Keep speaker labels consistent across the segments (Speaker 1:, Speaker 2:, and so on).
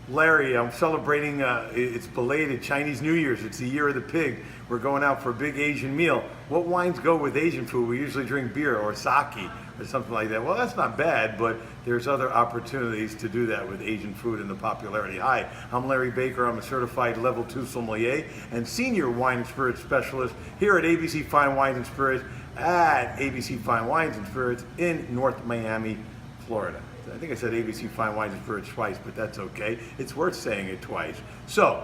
Speaker 1: Larry, I'm celebrating, it's belated Chinese New Year's. It's the year of the pig. We're going out for a big Asian meal. What wines go with Asian food? We usually drink beer or sake or something like that. Well, that's not bad, but there's other opportunities to do that with Asian food and the popularity. Hi, I'm Larry Baker. I'm a certified level 2 sommelier and senior wine and spirits specialist here at ABC Fine Wines and Spirits at ABC Fine Wines and Spirits in North Miami, Florida. I think I said ABC Fine Wines and Spirits twice, but that's okay. It's worth saying it twice. So,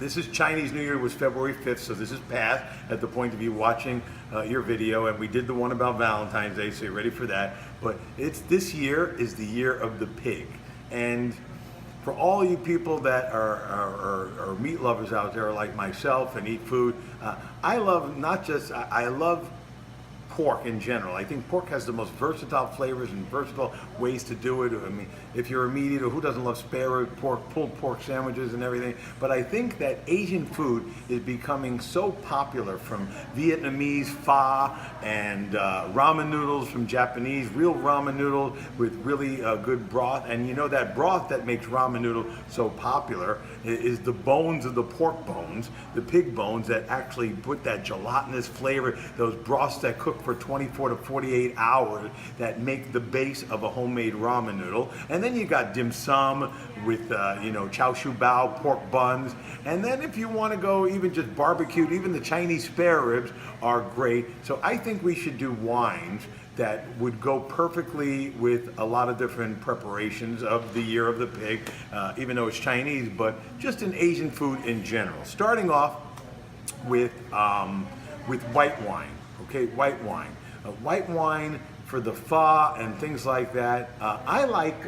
Speaker 1: this is Chinese New Year was February 5th, so this is past at the point of you watching your video, and we did the one about Valentine's Day, so you're ready for that. But this year is the year of the pig. And for all you people that are meat lovers out there like myself and eat food, I love I love pork in general. I think pork has the most versatile flavors and versatile ways to do it. I mean, if you're a meat eater, who doesn't love spare rib pork, pulled pork sandwiches and everything? But I think that Asian food is becoming so popular, from Vietnamese pho and ramen noodles from Japanese, real ramen noodles with really good broth. And you know that broth that makes ramen noodle so popular is the bones of the pork bones, the pig bones that actually put that gelatinous flavor, those broths that cook for 24 to 48 hours that make the base of a homemade ramen noodle. And then you got dim sum with chow shu bao, pork buns. And then if you want to go even just barbecued, even the Chinese spare ribs are great. So I think we should do wines that would go perfectly with a lot of different preparations of the year of the pig, even though it's Chinese, but just in Asian food in general. Starting off with white wine. Okay, white wine. White wine for the pho and things like that. I like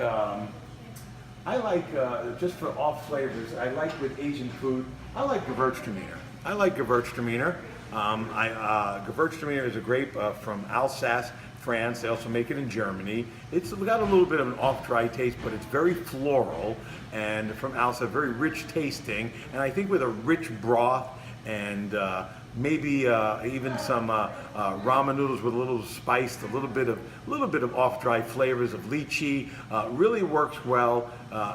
Speaker 1: just for off flavors. I like with Asian food. I like Gewürztraminer. Gewürztraminer is a grape from Alsace, France. They also make it in Germany. It's got a little bit of an off-dry taste, but it's very floral, and from Alsace, very rich tasting. And I think with a rich broth and maybe even some ramen noodles with a little spice, a little bit of off-dry flavors of lychee, really works well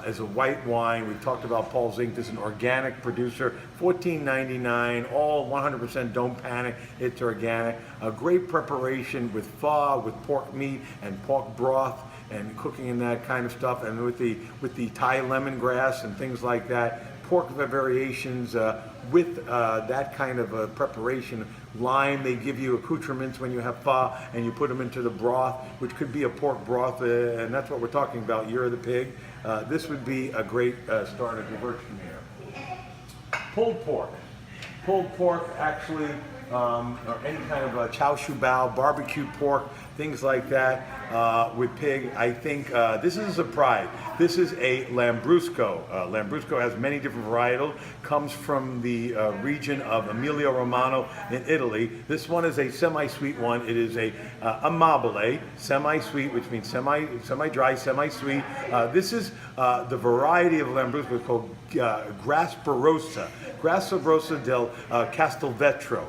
Speaker 1: as a white wine. We've talked about Paul Zink. This is an organic producer, $14.99, all 100%. Don't panic, it's organic. A great preparation with pho, with pork meat and pork broth, and cooking in that kind of stuff, and with the Thai lemongrass and things like that. Pork variations with that kind of preparation. Lime, they give you accoutrements when you have pho, and you put them into the broth, which could be a pork broth, and that's what we're talking about, year of the pig. This would be a great starter Gewürztraminer. Pulled pork. Pulled pork, actually, or any kind of chow shu bao, barbecue pork, things like that with pig. I think this is a surprise. This is a Lambrusco. Lambrusco has many different varietals. Comes from the region of Emilia Romagna in Italy. This one is a semi-sweet one. It is a amabile, semi-sweet, which means semi-dry, semi-sweet. This is the variety of Lambrusco called Grasparosa. Grasparosa del Castelvetro.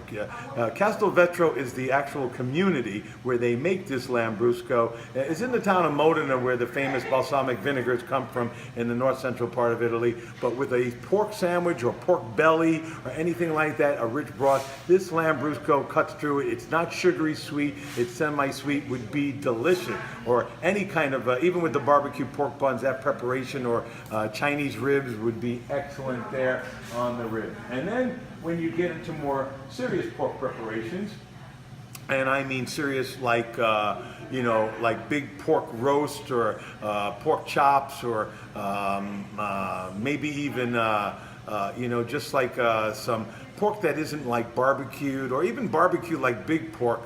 Speaker 1: Castelvetro is the actual community where they make this Lambrusco. It's in the town of Modena, where the famous balsamic vinegars come from in the north central part of Italy. But with a pork sandwich or pork belly or anything like that, a rich broth, this Lambrusco cuts through it. It's not sugary sweet, it's semi-sweet, would be delicious. Or any kind of, even with the barbecue pork buns, that preparation, or Chinese ribs would be excellent there on the rib. And then when you get into more serious pork preparations, and I mean serious like, like big pork roast or pork chops, or maybe even, just like some pork that isn't like barbecued, or even barbecued like big pork,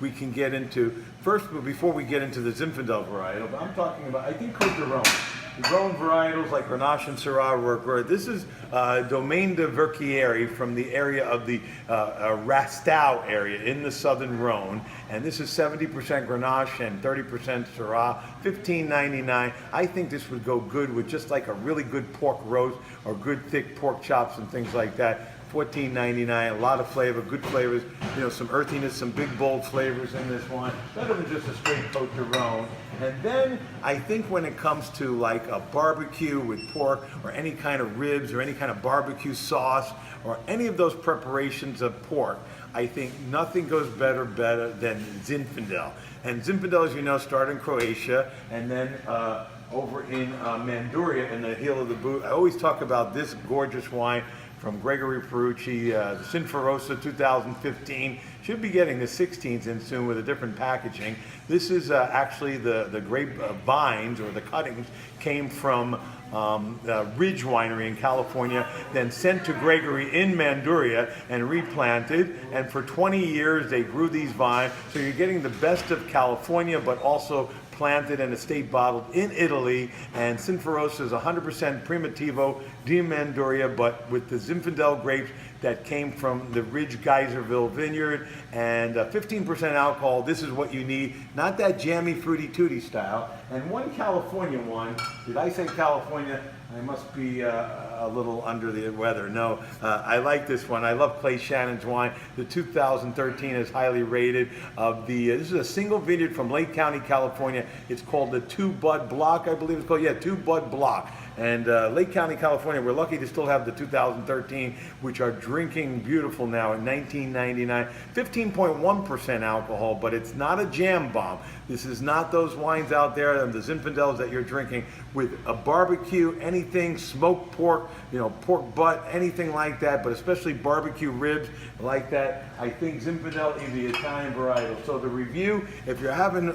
Speaker 1: we can get into. First, before we get into the Zinfandel varietal, but I'm talking about, I think, Côte de Rhône. The grown varietals like Grenache and Syrah work great. This is Domaine de Verquières from the area of the Rastow area in the southern Rhone. And this is 70% Grenache and 30% Syrah, $15.99. I think this would go good with just like a really good pork roast or good thick pork chops and things like that $14.99. A lot of flavor, good flavors. You know, some earthiness, some big bold flavors in this one. Better than just a straight Cote de Rhone. And then I think when it comes to like a barbecue with pork or any kind of ribs or any kind of barbecue sauce or any of those preparations of pork, I think nothing goes better than Zinfandel. And Zinfandel, as you know, started in Croatia and then over in Manduria in the heel of the boot. I always talk about this gorgeous wine from Gregory Perucci, the Sinfarosa 2015. Should be getting the 16s in soon with a different packaging. This is actually the grape vines or the cuttings came from Ridge Winery in California, then sent to Gregory in Manduria and replanted. And for 20 years they grew these vines. So you're getting the best of California, but also planted and estate bottled in Italy. And Sinfarosa is 100% Primitivo di Manduria, but with the Zinfandel grapes that came from the Ridge Geyserville vineyard, and 15% alcohol. This is what you need, not that jammy fruity tooty style. And one California one, did I say California? I must be a little under the weather. No, I like this one. I love Clay Shannon's wine. The 2013 is highly rated. This is a single vineyard from Lake County, California. It's called the Two Bud Block, I believe it's called. Yeah, Two Bud Block. And Lake County, California, we're lucky to still have the 2013, which are drinking beautiful now at $19.99. 15.1% alcohol, but it's not a jam bomb. This is not those wines out there and the Zinfandels that you're drinking with a barbecue, anything, smoked pork, you know, pork butt, anything like that, but especially barbecue ribs like that. I think Zinfandel is the Italian varietal. So the review, if you're having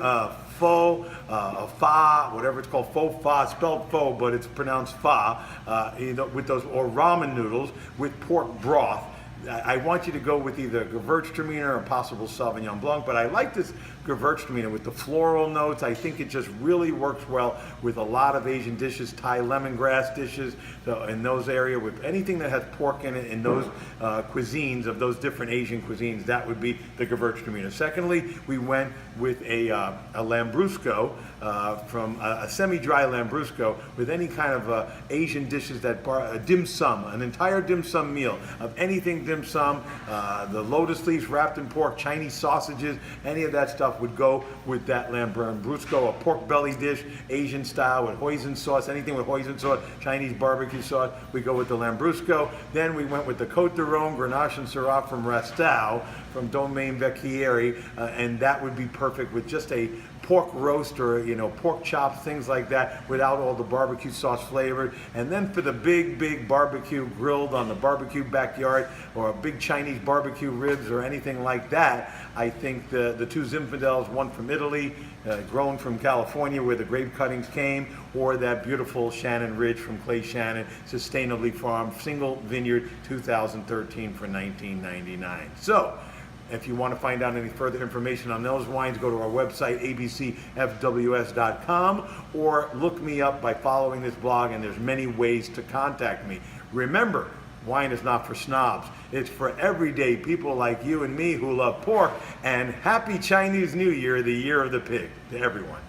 Speaker 1: faux, fa, whatever it's called, faux fa, spelled faux, but it's pronounced fa, you know, with those, or ramen noodles with pork broth. I want you to go with either Gewürztraminer or possible Sauvignon Blanc, but I like this Gewürztraminer with the floral notes. I think it just really works well with a lot of Asian dishes, Thai lemongrass dishes, so in those areas, with anything that has pork in it in those cuisines of those different Asian cuisines, that would be the Gewürztraminer. Secondly, we went with a Lambrusco, from a semi-dry Lambrusco with any kind of Asian dishes that dim sum, an entire dim sum meal of anything dim sum, the lotus leaves wrapped in pork, Chinese sausages, any of that stuff would go with that Lambrusco, a pork belly dish, Asian style with hoisin sauce, anything with hoisin sauce, Chinese barbecue sauce, we go with the Lambrusco. Then we went with the Cote de Rhone Grenache and Syrah from Rastau, from Domaine Vecchieri, and that would be perfect with just a pork roast or, you know, pork chops, things like that, without all the barbecue sauce flavored. And then for the big barbecue grilled on the barbecue backyard, or a big Chinese barbecue ribs or anything like that, I think the two Zinfandels, one from Italy, grown from California where the grape cuttings came, or that beautiful Shannon Ridge from Clay Shannon, sustainably farmed, single vineyard, 2013 for $19.99. So, if you want to find out any further information on those wines, go to our website, abcfws.com, or look me up by following this blog, and there's many ways to contact me. Remember, wine is not for snobs. It's for everyday people like you and me who love pork, and happy Chinese New Year, the year of the pig, to everyone.